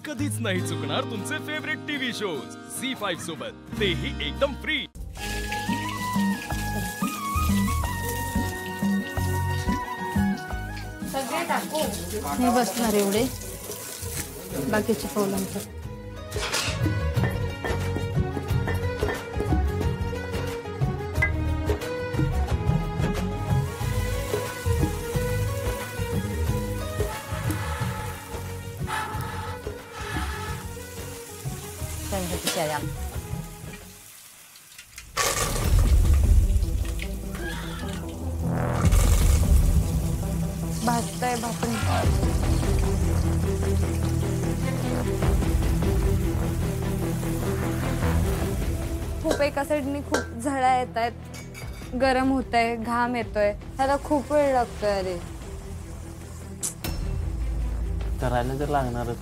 कधीच नाही चुकणार तुमचे फेवरेट टीव्ही शोज झी5 सोबत, तेही एकदम फ्री। सगळे टाकू मी बसणार एवढे बाकीचे पावलांचं। भाजताय भाकरी खूप एका साईडनी खूप झळा येत आहेत, गरम होत आहे, घाम येतोय, त्याला खूप वेळ लागतोय। अरे करायला तर लागणारच,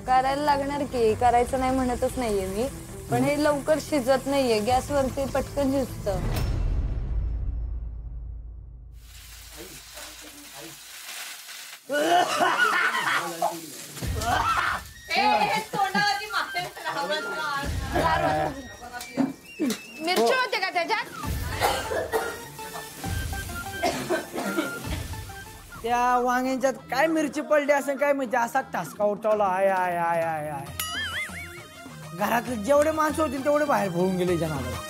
करायला लागणार की, करायचं नाही म्हणतच नाहीये मी, पण हे लवकर शिजत नाहीये, गॅसवरती पटकन शिजतं। मिरची होते का त्याच्यात? त्या वांग्यांच्यात काय मिरची पडली असं काय म्हणजे असा ठसका उठवला। I I I I I घरातले जेवढे माणसं होते तेवढे बाहेर पळून गेले जनावर।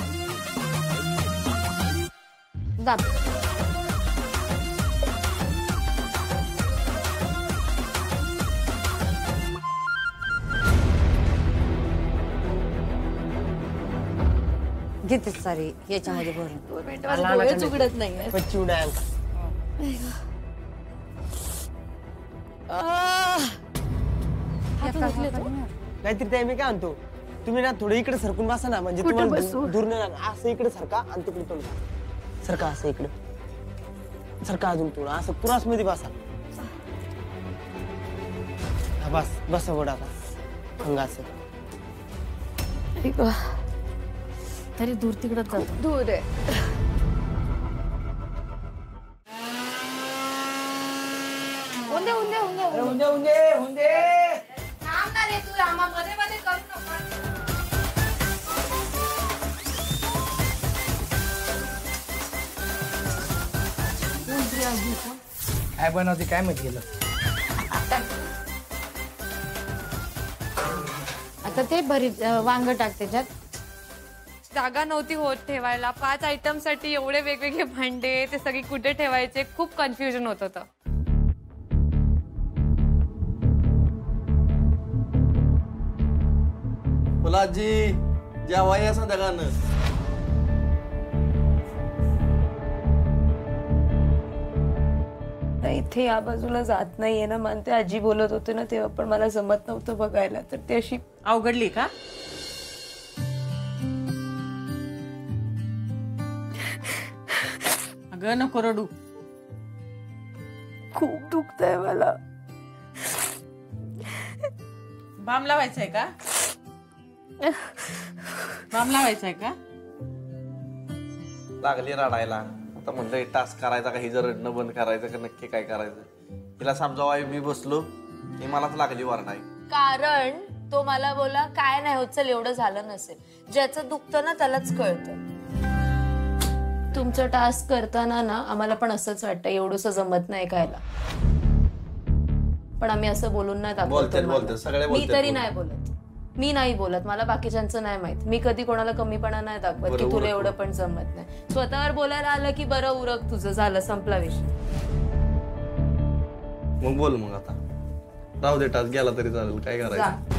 किती सारी याच्यामध्ये भरून उघडत नाही कच्ची उडाल काहीतरी ते मी काय म्हणतो, तुम्ही ना थोडं इकडे सरकून बसा ना, म्हणजे तुम्हाला दूर नाही असं इकडे सरका आणि तिकडे तोंड सरका, असं इकडे सरका, अजून थोडं असं पुरास मध्ये बसा। बस बस गोडा खंगा असं तरी दूर तिकडच जातो, दूर आहे। उंदे उंदे उंदे उंदे उंदे उंदे काम ना रे तू, आम्हा मध्ये मध्ये करू नको। काय बनवते काय माहिती गेलं आता ते भरीत वांग टाक त्याच्यात। जागा नव्हती होत ठेवायला, 5 आयटम साठी एवढे वेगवेगळे भांडे, ते सगळे कुठे ठेवायचे, खूप कन्फ्युजन होत होतं। फुलाजी जेव्हा या संध्याकाळनं इथे या बाजूला जात नाहीये ना, मानते आजी बोलत होते ना तेव्हा, पण मला जमत नव्हतं बघायला, तर ती अशी अवघडली का? अगं नको रडू, खूप दुखतंय मला। बाम लावायचंय का? बाम लावायचंय का? लागली रडायला, आता म्हणलं टास्क करायचा का, ही जर रडणं बंद करायचं का, नक्की काय करायचं तिला समजावा। मी बसलो, ही मलाच लागली वरणाई, कारण तो मला बोला काय नाही होत, चल एवढं झालं नसेल, ज्याचं दुखतं ना त्यालाच कळतं। तुमचं टास्क करताना ना आम्हाला पण असंच वाटतं, एवढंसं जमत नाही खायला, पण आम्ही असं बोलून नाही दाखवतो। मी तरी नाही बोलत, मी नाही बोलत, मला बाकीच्यांचं नाही माहित, मी कधी कोणाला कमीपणा नाही दाखवत की तुला एवढं पण जमत नाही। स्वतःवर बोलायला आलं की बरं उरक तुझं, झालं संपला विषय। मग बोल, मग आता राहू दे, टास्क गेला तरी चालेल, काय करायचं।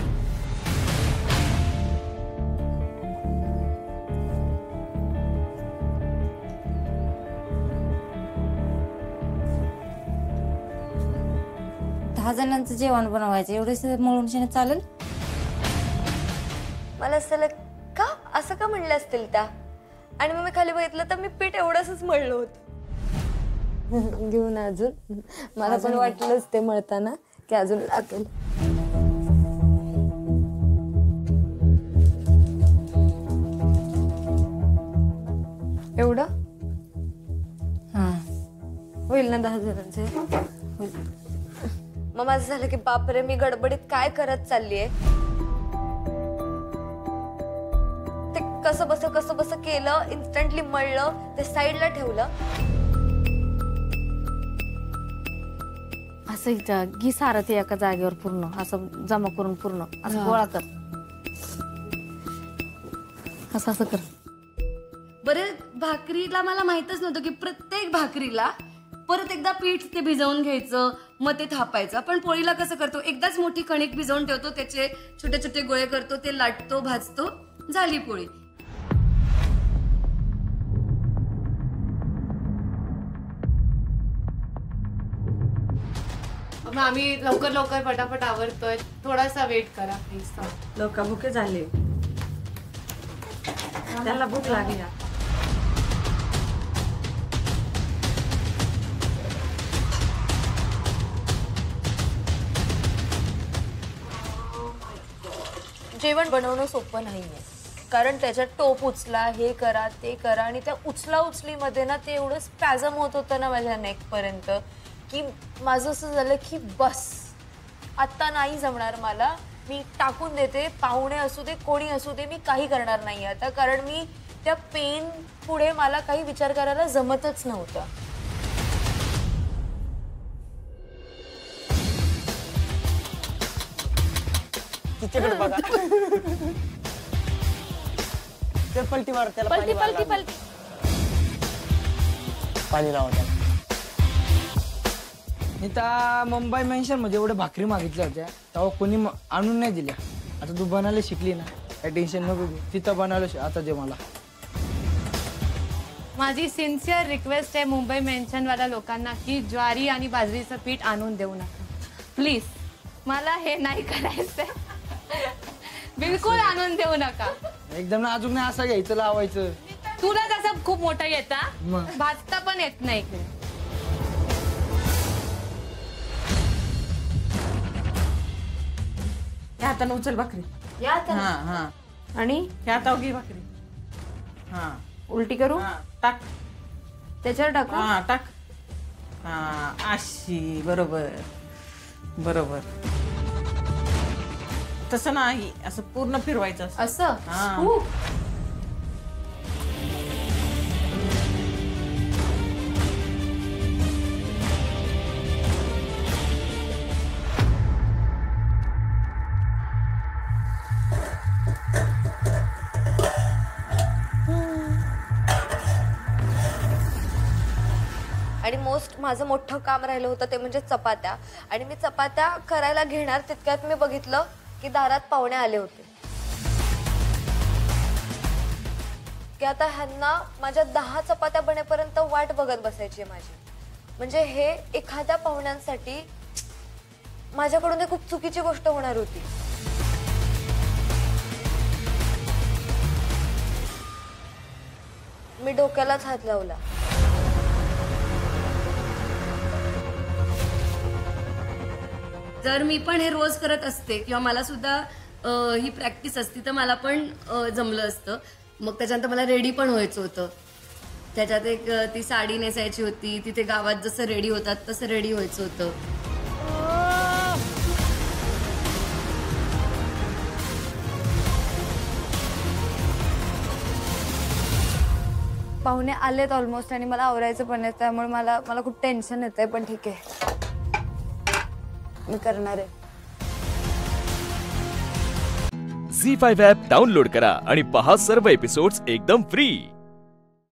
जणांचं जेवण बनवायचं, एवढे मळून चालेल? मला असं का असं का म्हणलं असतील त्या, आणि मग मी खाली बघितलं तर मी पीठ एवढंच मळलं होतं। घेऊन अजून मला पण वाटलंच ते मळताना की अजून लागेल। एवढं होईल ना 10 जणांचे? मग माझं झालं की बापरे मी गडबडीत काय करत चाललीये. ते कसं बस केलं, इन्स्टंटली मळलं, ते साईडला ठेवलं. असं इथं घी सारं ते एका जागेवर पूर्ण असं जमा करून पूर्ण असं गोळा कर. असं असं कर. बरं भाकरीला मला माहितच नव्हतं की प्रत्येक भाकरीला परत एकदा पीठ ते भिजवून घ्यायचं, मग ते थापायचं. आपण पोळीला कसं करतो, एकदाच मोठी कणिक भिजवून ठेवतो, त्याचे छोटे छोटे गोळे करतो, ते लाटतो, भाजतो, झाली पोळी. मग आम्ही लवकर पटापट आवरतोय, थोडासा वेट करा प्लीज. लोक भुके झाले, त्याला भूक लागली. जेवण बनवणं सोपं नाहीये, कारण त्याच्यात टोप उचला, हे करा, ते करा, आणि त्या उचलीमध्ये ना ते एवढं स्पॅझम होत होतं ना माझ्या नेक पर्यंत की माझं असं झालं की बस आता नाही जमणार मला, मी टाकून देते. पाहुणे असू दे, कोणी असू दे, मी काही करणार नाही आता, कारण मी त्या पेन पुढे मला काही विचार करायला जमतच नव्हतं. तिच्याकडे बघा. ते पलटी मार, त्याला पलटी पाणी लावा त्याला. मी तर मुंबई मेन्शन मध्ये एवढ्या भाकरी मागितल्या होत्या, तेव्हा कोणी आणून नाही दिल्या. आता तू बनायला शिकली ना, काही टेन्शन नको घेऊ, तिथं बनायला आता दे मला. माझी सिन्सिअर रिक्वेस्ट आहे मुंबई मेन्शनवाल्या लोकांना की ज्वारी आणि बाजरीचं पीठ आणून देऊ नका प्लीज. मला हे नाही करायचंय, बिलकुल आणून देऊ नका. एकदम ना अजून नाही असं घ्यायचं, लावायचं. तुला तसं खूप मोठा येता, मग. भाजता पण येत नाही इकडे. या हाताने उचल भाकरी. हा हा. आणि या हातावर घे भाकरी. हा उलटी करू, हा, टाक. त्याच्यावर टाकू. हा टाक. हा अशी, बरोबर बरोबर. तसं नाही, असं पूर्ण फिरवायचं असं. असं हा. आणि माझं मोठं काम राहिलं होतं ते म्हणजे चपात्या. आणि मी चपात्या करायला घेणार तितक्यात मी बघितलं की दारात पाहुणे आले होते की आता ह्यांना माझ्या 10 चपात्या बनेपर्यंत वाट बघत बसायची माझी. म्हणजे हे एखाद्या पाहुण्यांसाठी माझ्याकडून हे खूप चुकीची गोष्ट होणार होती. मी डोक्यालाच हात लावला. जर मी पण हे रोज करत असते किंवा मला सुद्धा ही प्रॅक्टिस असती तर मला पण जमलं असतं. मग त्याच्यानंतर मला रेडी पण व्हायचं होतं. त्याच्यात एक ती साडी नेसायची होती, तिथे गावात जसं रेडी होतात तसं रेडी व्हायचं होतं. पाहुणे आलेत ऑलमोस्ट आणि मला आवरायचं पण आहे, त्यामुळे मला खूप टेन्शन येतंय. पण ठीक आहे, मी करणार आहे. झी5 ॲप डाउनलोड करा आणि पहा सर्व एपिसोड्स एकदम फ्री.